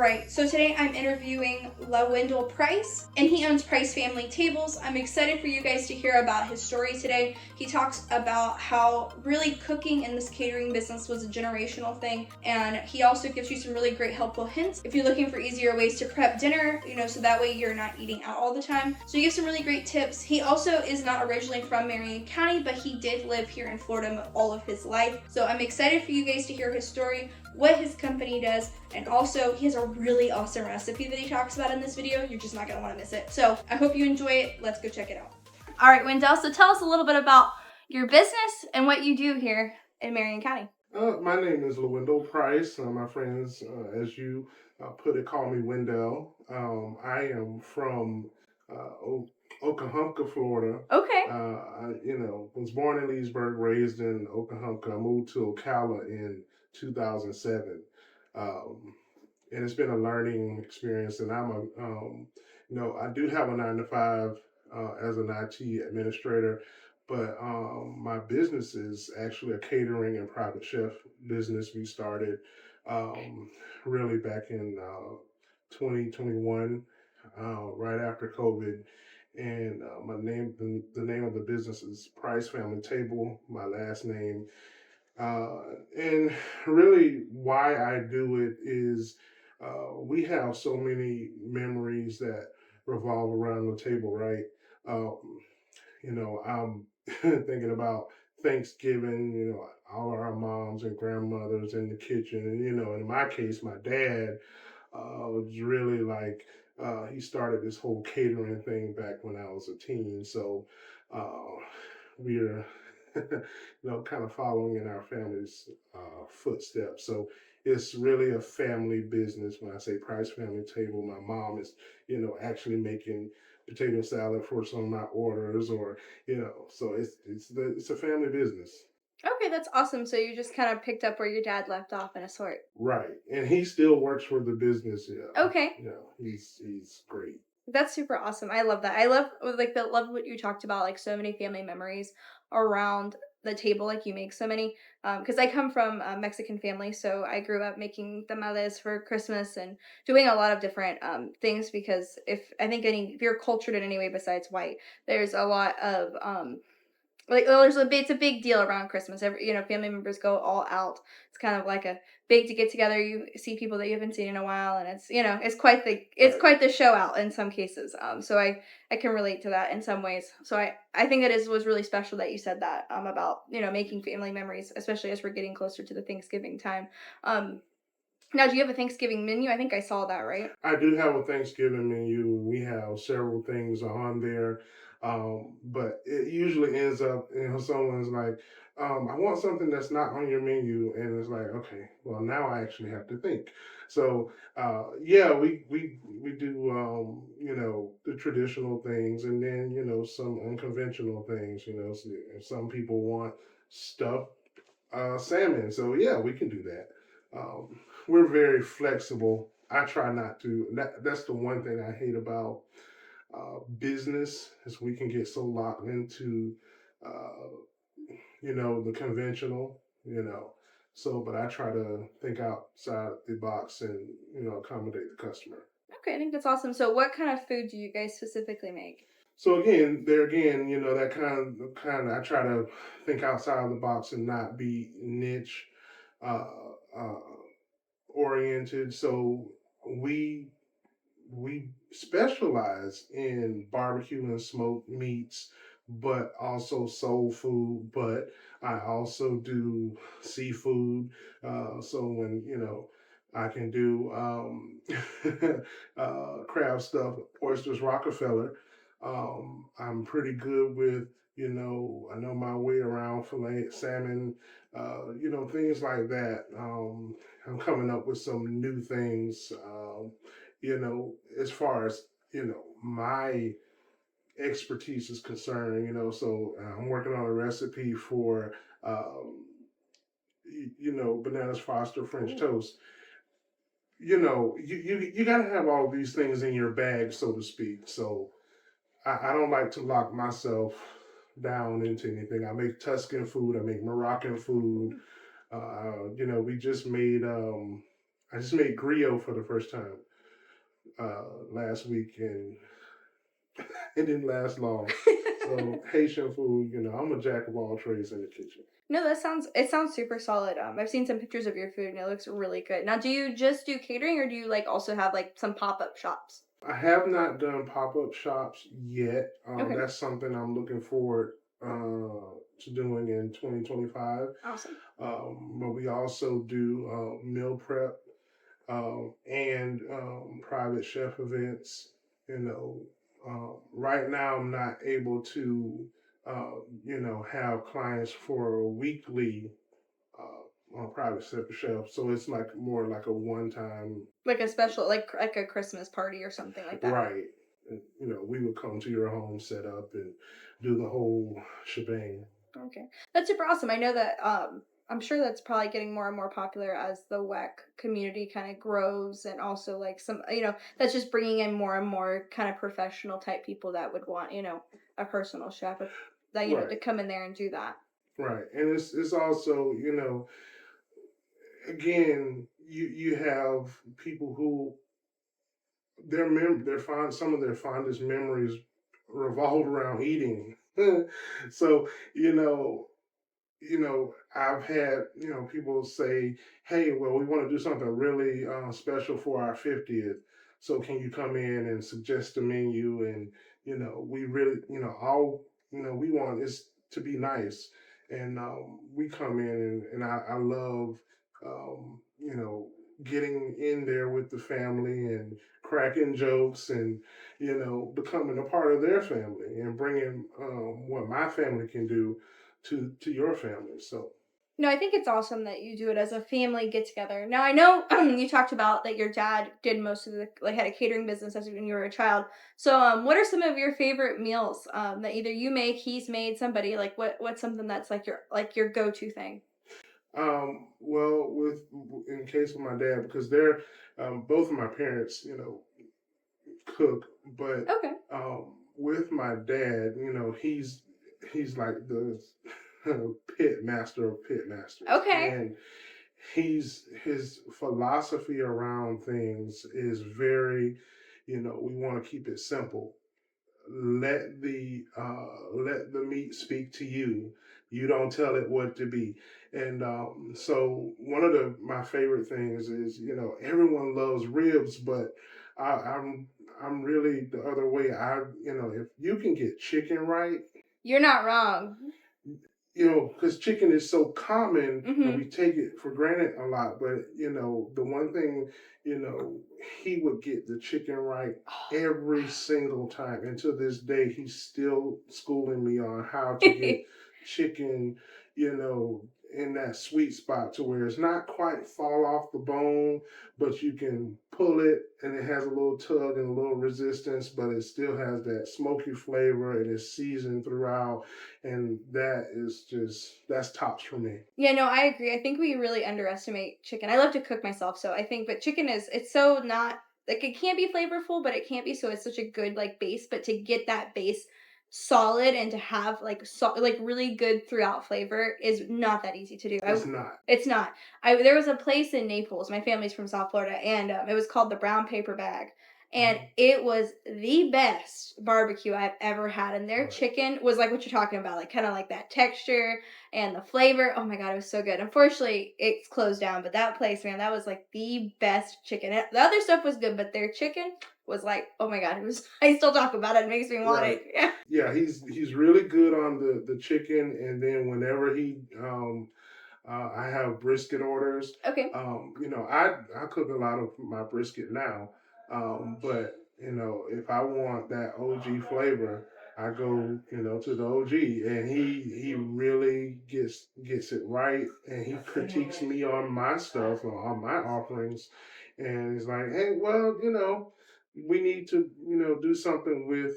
Alright, so today I'm interviewing LaWendell Price, and he owns Price Family Tables. I'm excited for you guys to hear about his story today. He talks about how really cooking in this catering business was a generational thing, and he also gives you some really great helpful hints if you're looking for easier ways to prep dinner, so that way you're not eating out all the time. So he gives some really great tips. He also is not originally from Marion County, but he did live here in Florida all of his life. So I'm excited for you guys to hear his story, what his company does, and also he has a really awesome recipe that he talks about in this video. You're just not gonna wanna miss it. So I hope you enjoy it. Let's go check it out. All right, Wendell, so tell us a little bit about your business and what you do here in Marion County. My name is LaWendell Price. My friends, as you put it, call me Wendell. I am from Okahumpka, Florida. Okay. Was born in Leesburg, raised in Okahumpka. I moved to Ocala in 2007. And it's been a learning experience. And I do have a 9 to 5 as an IT administrator, but my business is actually a catering and private chef business. We started really back in 2021, right after COVID. And the name of the business is Price Family Table, my last name. And really, why I do it is we have so many memories that revolve around the table, right? I'm thinking about Thanksgiving, all our moms and grandmothers in the kitchen. And, in my case, my dad was really like, he started this whole catering thing back when I was a teen. So we're, kind of following in our family's footsteps. So it's really a family business. When I say Price Family Table, my mom is, actually making potato salad for some of my orders, or so it's a family business. Okay, that's awesome. So you just kind of picked up where your dad left off in a sort. Right, and he still works for the business. Yeah. Okay. He's great. That's super awesome. I love that. I love what you talked about, like so many family memories around the table, like you make so many. Because I come from a Mexican family, so I grew up making tamales for Christmas and doing a lot of different things. Because if you're cultured in any way besides white, there's a lot of it's a big deal around Christmas. Family members go all out. It's kind of like a big to get together. You see people that you haven't seen in a while, and it's quite the show out in some cases. So I can relate to that in some ways. So I think was really special that you said that about making family memories, especially as we're getting closer to the Thanksgiving time. Now, do you have a Thanksgiving menu? I think I saw that, right? I do have a Thanksgiving menu. We have several things on there, but it usually ends up, someone's like, I want something that's not on your menu, and it's like, okay, well, now I actually have to think. So, yeah, we do, the traditional things, and then some unconventional things. So some people want stuffed salmon, so yeah, we can do that. We're very flexible. I try not to. That's the one thing I hate about business is we can get so locked into, uh, the conventional, So, but I try to think outside the box and accommodate the customer. Okay, I think that's awesome. So, what kind of food do you guys specifically make? So again, that I try to think outside the box and not be niche. Uh, uh, Oriented. So we we specialize in barbecue and smoked meats, but also soul food. But I also do seafood. So when I can do crab stuff, oysters, Rockefeller. I'm pretty good with I know my way around filet salmon, things like that. I'm coming up with some new things, as far as, my expertise is concerned, so I'm working on a recipe for, bananas Foster French toast. You got to have all these things in your bag, so to speak. So I don't like to lock myself down into anything. I make Tuscan food, I make Moroccan food. We just made I just made griot for the first time last week, and it didn't last long. So Haitian food, I'm a jack of all trades in the kitchen. No, it sounds super solid. I've seen some pictures of your food and it looks really good. Now, do you just do catering or do you like also have like some pop-up shops? I have not done pop up shops yet. Okay. That's something I'm looking forward to doing in 2025. Awesome. But we also do meal prep and private chef events. Right now I'm not able to, have clients for a weekly on private chef, so it's like more like a one time. Like a special like a Christmas party or something like that. Right. And, we would come to your home, set up, and do the whole shebang. Okay. That's super awesome. I know that I'm sure that's probably getting more and more popular as the WEC community kind of grows and also like some that's just bringing in more and more kind of professional type people that would want, a personal chef that to Right, come in there and do that. right, and it's also, again, you have people who their fond some of their fondest memories revolve around eating. So you know I've had, people say, hey, well, we want to do something really special for our 50th. So can you come in and suggest a menu? And, we really, all, we want is to be nice. And we come in and I love, getting in there with the family and cracking jokes and, becoming a part of their family and bringing what my family can do to your family. So No, I think it's awesome that you do it as a family get together. Now I know you talked about that your dad did most of the like had a catering business as when you were a child. So what are some of your favorite meals that either you make, he's made, somebody like what's something that's like your go-to thing? well, with in case of my dad, because they're both of my parents, cook, but Okay. with my dad, he's like the pit master of pit masters, Okay. and his philosophy around things is very, we want to keep it simple. Let the meat speak to you. You don't tell it what to be. And so one of my favorite things is, everyone loves ribs, but I, I'm I'm really the other way. If you can get chicken right, You're not wrong. because chicken is so common and we Mhm. take it for granted a lot. But the one thing, you know, he would get the chicken right every single time. And to this day, he's still schooling me on how to get chicken, in that sweet spot to where it's not quite fall off the bone, but you can pull it and it has a little tug and a little resistance, but it still has that smoky flavor and it's seasoned throughout, and that's tops for me. Yeah, no, I agree. I think we really underestimate chicken. I love to cook myself, so I think but chicken is it's so not like it can't be flavorful, but it can't be so it's such a good like base, but to get that base solid and to have like really good throughout flavor is not that easy to do. It's not. It's not. I There was a place in Naples. My family's from South Florida, and it was called the Brown Paper Bag, and Mhm. it was the best barbecue I've ever had. And their Right. chicken was like what you're talking about, like kind of like that texture and the flavor. Oh my god, it was so good. Unfortunately, it's closed down, but that place, man, that was like the best chicken. The other stuff was good, but their chicken was like, oh my god, it was. I still talk about it. It makes me want Right. it. Yeah. Yeah, he's really good on the chicken, and then whenever I have brisket orders. Okay. I cook a lot of my brisket now, but if I want that OG flavor, I go to the OG, and he really gets it right, and he critiques me on my stuff or on my offerings, and he's like, hey, well, we need to do something with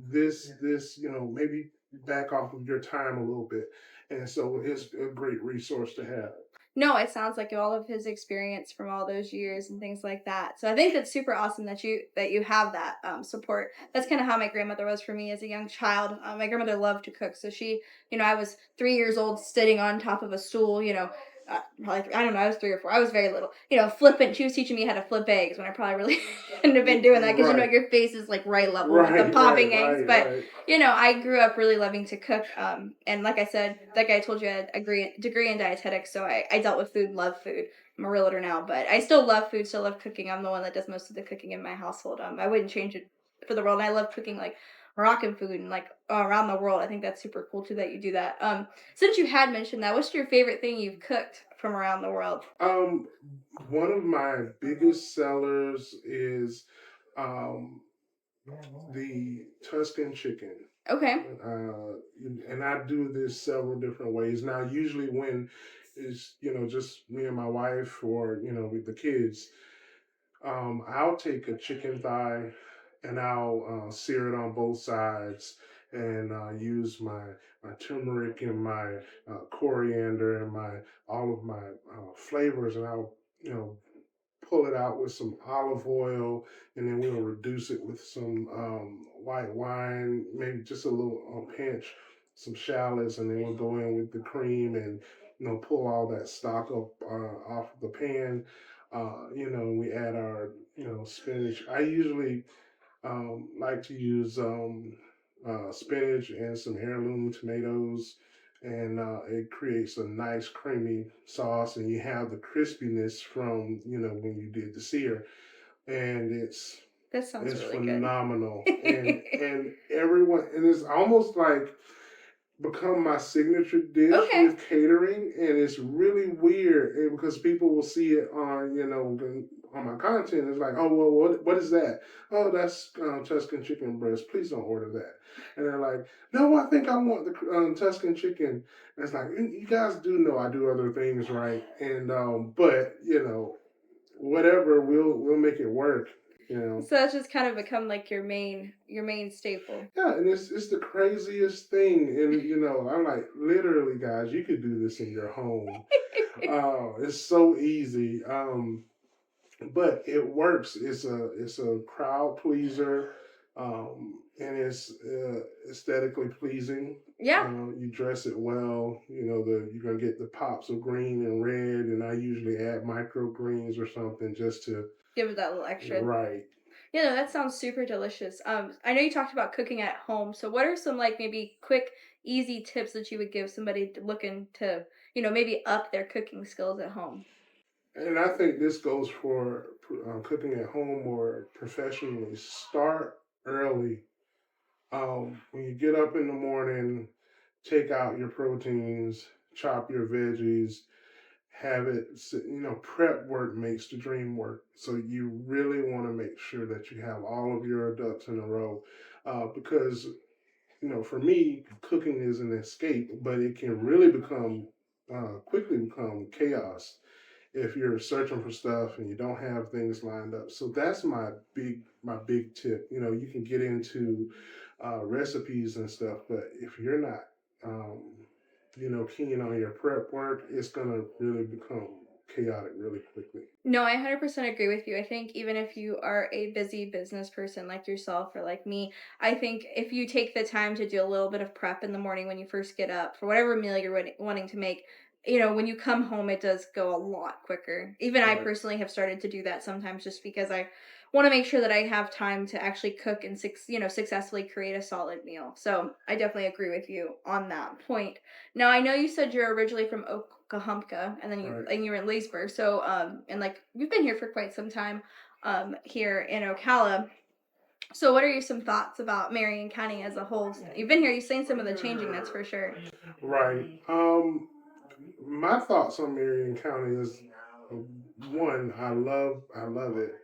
this maybe back off of your time a little bit, and so it's a great resource to have. No, it sounds like all of his experience from all those years and things like that. So I think that's super awesome that you have that support. That's kind of how my grandmother was for me as a young child. My grandmother loved to cook, so she, I was 3 years old sitting on top of a stool, Probably I don't know, I was 3 or 4. I was very little. Flipping she was teaching me how to flip eggs when I probably really shouldn't have been doing that because Right, your face is, like, right level with the right, right, popping eggs, right, but, right. I grew up really loving to cook, and like I said, like I told you, I had a degree in dietetics, so I dealt with food, love food. I'm a realtor now, but I still love food, still love cooking. I'm the one that does most of the cooking in my household. I wouldn't change it for the world, and I love cooking, like, Moroccan food and, like, around the world. I think that's super cool too that you do that. Since you had mentioned that, what's your favorite thing you've cooked from around the world? Um, One of my biggest sellers is um, the Tuscan chicken. Okay. Uh, and I do this several different ways. Now, usually when it's, just me and my wife or, with the kids, I'll take a chicken thigh and I'll sear it on both sides and use my turmeric and my coriander and my all of my flavors, and I'll pull it out with some olive oil, and then we'll reduce it with some white wine, maybe just a little pinch, some shallots, and then we'll go in with the cream and pull all that stock up off the pan. We add our spinach. I usually like to use spinach and some heirloom tomatoes, and it creates a nice creamy sauce, and you have the crispiness from when you did the sear, and That sounds it's really good. phenomenal, and everyone, and it's almost like become my signature dish Okay. with catering, and it's really weird because people will see it on on my content. It's like, oh well, what is that? Oh, that's Tuscan chicken breast. Please don't order that. And they're like, no, I think I want the Tuscan chicken. And it's like, you guys do know I do other things, right? And but whatever, we'll make it work. You know. So that's just kind of become like your main staple. Yeah, and it's the craziest thing, and I'm like, literally, guys, you could do this in your home. It's so easy, but it works. It's a crowd pleaser, and it's aesthetically pleasing. Yeah. You dress it well. You're gonna get the pops of green and red, and I usually add microgreens or something just to Give it that little extra. right. Yeah, no, that sounds super delicious. I know you talked about cooking at home. So what are some like maybe quick, easy tips that you would give somebody looking to, maybe up their cooking skills at home? And I think this goes for cooking at home or professionally. Start early. When you get up in the morning, take out your proteins, chop your veggies, have it, prep work makes the dream work. So you really want to make sure that you have all of your ducks in a row, because, for me, cooking is an escape, but it can really quickly become chaos if you're searching for stuff and you don't have things lined up. So that's my big tip. You can get into recipes and stuff, but if you're not keen on your prep work, it's gonna really become chaotic really quickly. No, I 100% agree with you. I think even if you are a busy business person like yourself or like me, I think if you take the time to do a little bit of prep in the morning when you first get up for whatever meal you're wanting to make, when you come home, it does go a lot quicker. Even I Right. personally have started to do that sometimes just because I want to make sure that I have time to actually cook and successfully create a solid meal. So I definitely agree with you on that point. Now I know you said you're originally from Okahumpka, and then Right. you were in Leesburg. So and like you've been here for quite some time, here in Ocala. So what are your some thoughts about Marion County as a whole? You've been here. You've seen some of the changing. That's for sure. Right. My thoughts on Marion County is, one, I love it.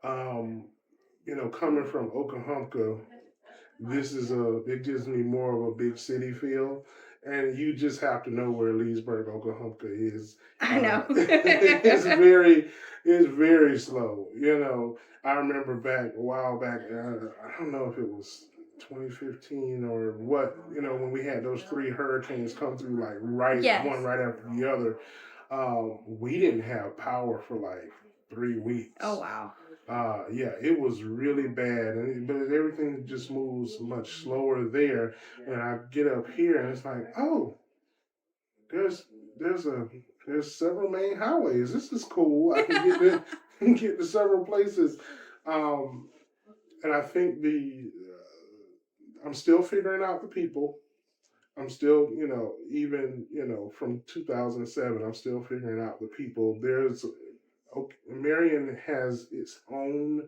Um, coming from Okahumpka, it gives me more of a big city feel, and you just have to know where Leesburg, Okahumpka is. I know. It's very slow. I remember back a while back. I don't know if it was 2015 or what. When we had those three hurricanes come through, like one Yes. right after the other. We didn't have power for like three Oh weeks. wow. Yeah, it was really bad, but everything just moves much slower there. And I get up here, and it's like, oh, there's there's a There's several main highways. This is cool. I can get to get to several places. Um, and I think I'm still figuring out the people. I'm still, even, from 2007, I'm still figuring out the people. Marion has its own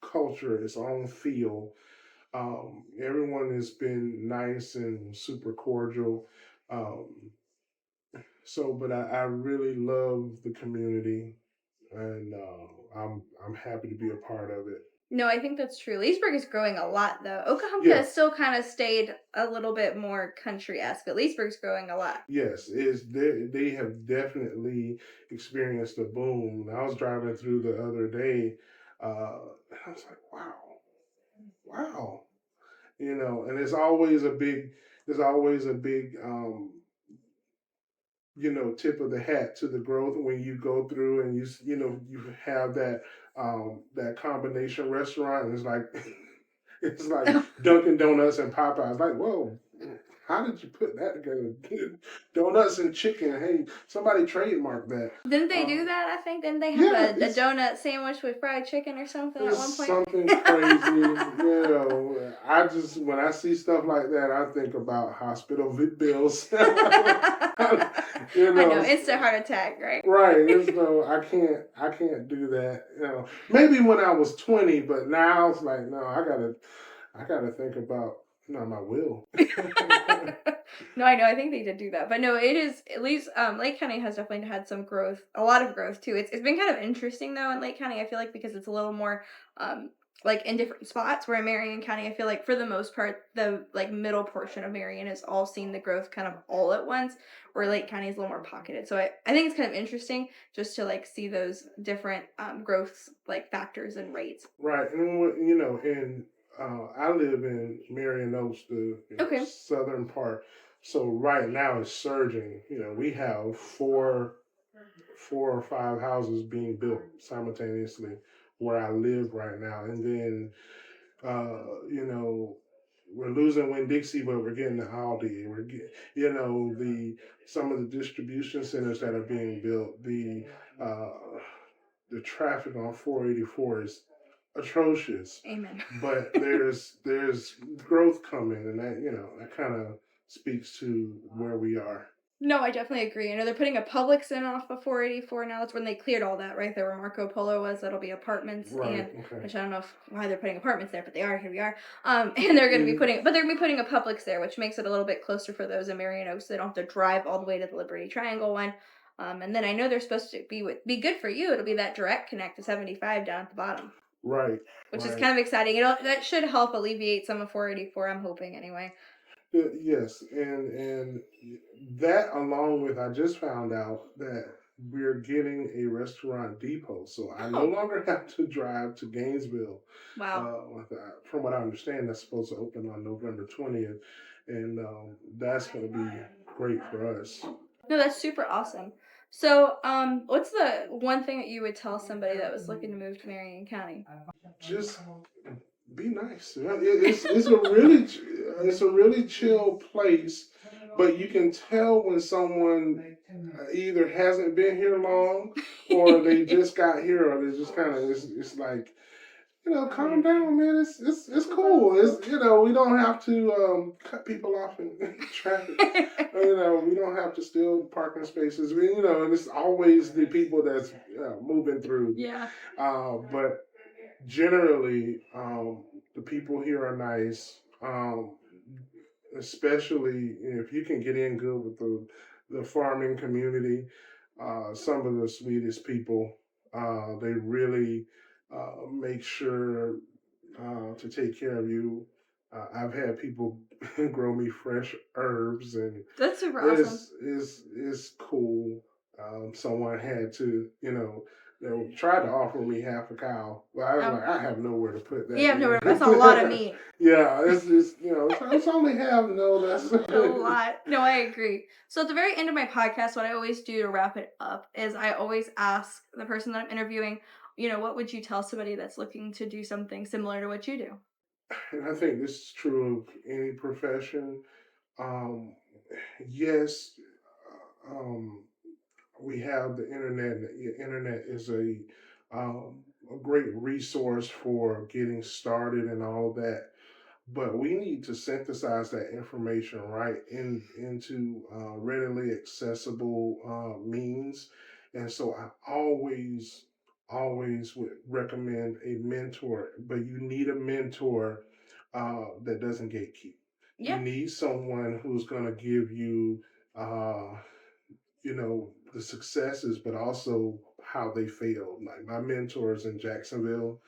culture, its own feel. Everyone has been nice and super cordial. Um, but I really love the community, and I'm happy to be a part of it. No, I think that's true. Leesburg is growing a lot, though. Okahumpka Yeah, has still kind of stayed a little bit more country-esque, but Leesburg's growing a lot. yes, is they have definitely experienced a boom. I was driving through the other day, and I was like, wow, wow, and there's always a big tip of the hat to the growth when you go through and you have that combination restaurant, and it's like it's like Dunkin' Donuts and Popeyes. Like, whoa, how did you put that together? Donuts and chicken. Hey, somebody trademarked that. Didn't they do Um, that? I think didn't they have yeah, a donut sandwich with fried chicken or something at one it's point? something crazy. I just when I see stuff like that, I think about hospital bills. you I know, know, instant heart attack, right? right. So I can't do that. Maybe when I was 20, but now it's like no, I gotta think about my will. No, I know. I think they did do that, but no, it is at least Lake County has definitely had some growth, a lot of growth too. It's been kind of interesting though in Lake County. I feel like because it's a little more like in different spots. Where in Marion County, I feel like for the most part, the like middle portion of Marion has all seen the growth kind of all at once. Where Lake County is a little more pocketed. So I think it's kind of interesting just to like see those different growths like factors and rates. Right, and and I live in Marion Oaks, the Okay. southern part. So right now it's surging. We have four or five houses being built simultaneously where I live right now, and then we're losing Winn Dixie, but we're getting the Aldi. We're get, the some of the distribution centers that are being built. The traffic on 484 is atrocious, Amen. but there's growth coming, and that kind of speaks to where we are. No, I definitely agree. I know they're putting a Publix in off of 484 now. That's when they cleared all that, right there where Marco Polo was. That'll be apartments, Right. and Okay. which I don't know why they're putting apartments there, but they are. Here we are. And they're going to be Mhm. but they're going to be putting a Publix there, which makes it a little bit closer for those in Marion Oaks. So they don't have to drive all the way to the Liberty Triangle one. And then I know they're supposed to be good for you. It'll be that direct connect to 75 down at the bottom, Right. which is Right. kind of exciting. That should help alleviate some of 484. I'm hoping anyway. Yes, and that along with I just found out that we're getting a restaurant depot, so I no Oh, longer have to drive to Gainesville. wow. From what I understand, that's supposed to open on November 20th, and that's going to be great for us. No, that's super awesome. So, what's the one thing that you would tell somebody that was looking to move to Marion County? Just be nice. It's a really chill place, but you can tell when someone either hasn't been here long, or they just got here, or they just kind of it's like calm down, man. It's cool. We don't have to cut people off in traffic. We don't have to steal parking spaces. And it's always the people that's moving through. Yeah, But generally, the people here are nice. Especially if you can get in good with the farming community. Some of the sweetest people. They really make sure to take care of you. I've had people grow me fresh herbs, and that's super awesome. it's cool. Someone had to, they tried to offer me half a cow, but I was Oh, like, I have nowhere to put you that, have nowhere. That's a lot of man. meat. Yeah, it's only half. No, that's A lot. No, I agree. So at the very end of my podcast, what I always do to wrap it up is I always ask the person that I'm interviewing, what would you tell somebody that's looking to do something similar to what you do? and I think this is true of any profession. Um, yes, um, we have the internet. The internet is a great resource for getting started and all that, but we need to synthesize that information right into readily accessible means. And so I always would recommend a mentor, but you need a mentor that doesn't gatekeep. You Yeah, need someone who's going to give you uh, the successes, but also how they failed. Like my mentors in Jacksonville,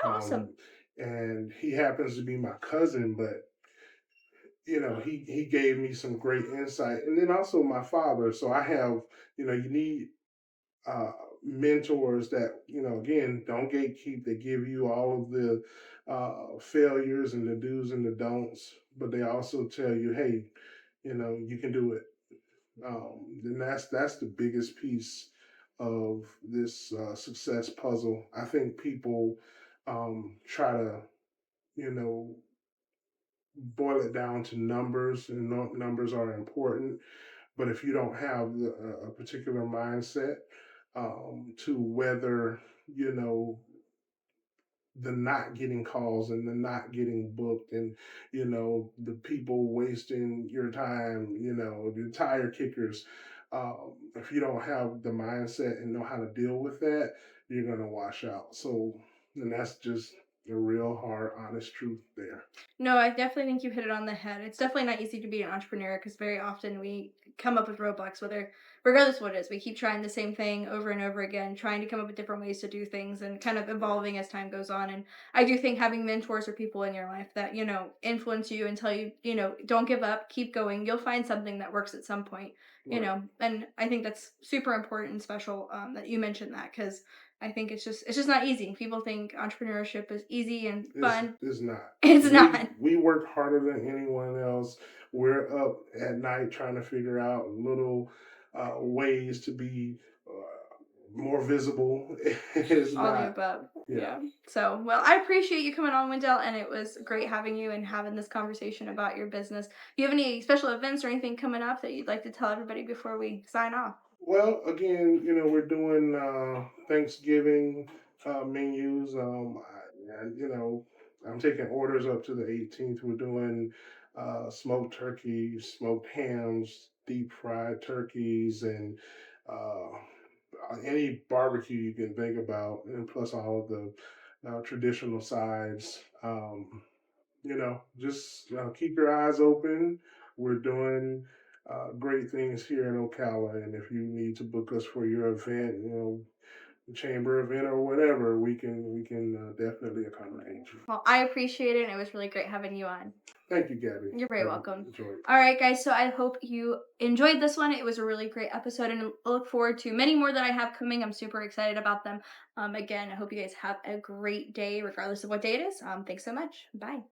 oh, um, awesome. and he happens to be my cousin, but he gave me some great insight, and then also my father. So I have, you need uh, mentors that again don't gatekeep. They give you all of the failures and the do's and the don'ts, but they also tell you, hey, you can do it. And that's the biggest piece of this success puzzle. I think people try to you know boil it down to numbers, and numbers are important. But if you don't have a particular mindset to weather, you know, the not getting calls and the not getting booked, and the people wasting your time, the tire kickers. If you don't have the mindset and know how to deal with that, you're gonna wash out. So, and that's just the real hard, honest truth there. No, I definitely think you hit it on the head. It's definitely not easy to be an entrepreneur because very often we come up with roadblocks, whether regardless of what it is. We keep trying the same thing over and over again, trying to come up with different ways to do things and kind of evolving as time goes on. And I do think having mentors or people in your life that, influence you and tell you, don't give up, keep going. You'll find something that works at some point, Right. And I think that's super important and special that you mentioned that because I think it's just not easy. People think entrepreneurship is easy and fun. Is not. It's We not. we work harder than anyone else. We're up at night trying to figure out little ways to be more visible. It's All the not. above. Yeah. Yeah. So, well, I appreciate you coming on, Wendell, and it was great having you and having this conversation about your business. Do you have any special events or anything coming up that you'd like to tell everybody before we sign off? Well, again, we're doing Thanksgiving menus. And, I'm taking orders up to the 18th. We're doing smoked turkey, smoked hams, deep fried turkeys, and uh, any barbecue you can think about, and plus all of the traditional sides. Just keep your eyes open. We're doing great things here in Ocala, and if you need to book us for your event, chamber event or whatever, we can definitely accommodate you. Well, I appreciate it, and it was really great having you on. Thank you, Gabby. You're very I've welcome. enjoyed. All right, guys. So I hope you enjoyed this one. It was a really great episode, and I look forward to many more that I have coming. I'm super excited about them. Again, I hope you guys have a great day, regardless of what day it is. Thanks so much. Bye.